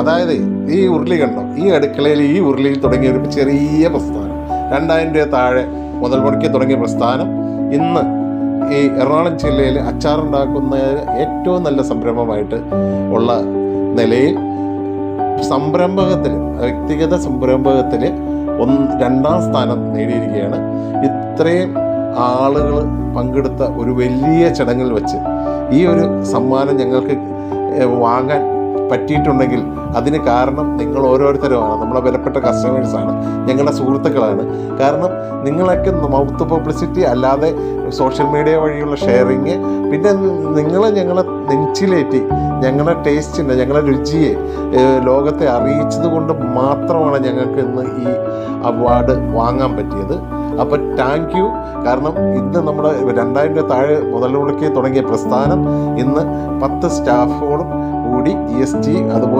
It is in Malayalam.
അതായത് ഈ ഉരുളി കണ്ടോ, ഈ അടുക്കളയിൽ ഈ ഉരുളിയിൽ തുടങ്ങിയ ഒരു ചെറിയ പ്രസ്ഥാനം, 2000 രൂപ താഴെ മുതൽ മുടക്കി തുടങ്ങിയ പ്രസ്ഥാനം ഇന്ന് ഈ എറണാകുളം ജില്ലയിൽ അച്ചാറുണ്ടാക്കുന്ന ഏറ്റവും നല്ല സംരംഭമായിട്ട് ഉള്ള നിലയിൽ സംരംഭകത്തിൽ, വ്യക്തിഗത സംരംഭകത്തിൽ 2ാം സ്ഥാനം നേടിയിരിക്കുകയാണ്. ഇത്രയും ആളുകൾ പങ്കെടുത്ത ഒരു വലിയ ചടങ്ങിൽ വെച്ച് ഈ ഒരു സമ്മാനം ഞങ്ങൾക്ക് വാങ്ങാൻ പറ്റിയിട്ടുണ്ടെങ്കിൽ അതിന് കാരണം നിങ്ങൾ ഓരോരുത്തരുമാണ്, നമ്മളെ വിലപ്പെട്ട കസ്റ്റമേഴ്സാണ്, ഞങ്ങളുടെ സുഹൃത്തുക്കളാണ്. കാരണം നിങ്ങളൊക്കെ മൗത്ത് പബ്ലിസിറ്റി അല്ലാതെ സോഷ്യൽ മീഡിയ വഴിയുള്ള ഷെയറിങ്, പിന്നെ ഞങ്ങളെ നെഞ്ചിലേറ്റി ഞങ്ങളുടെ ടേസ്റ്റിനെ, ഞങ്ങളുടെ രുചിയെ ലോകത്തെ അറിയിച്ചത് കൊണ്ട് മാത്രമാണ് ഞങ്ങൾക്ക് ഇന്ന് ഈ അവാർഡ് വാങ്ങാൻ പറ്റിയത്. അപ്പോൾ താങ്ക് യു. കാരണം ഇന്ന് നമ്മുടെ 2000 രൂപ താഴെ മുതൽ മുടക്കി തുടങ്ങിയ പ്രസ്ഥാനം ഇന്ന് 10 സ്റ്റാഫോടും കൂടി ESG അതുപോലെ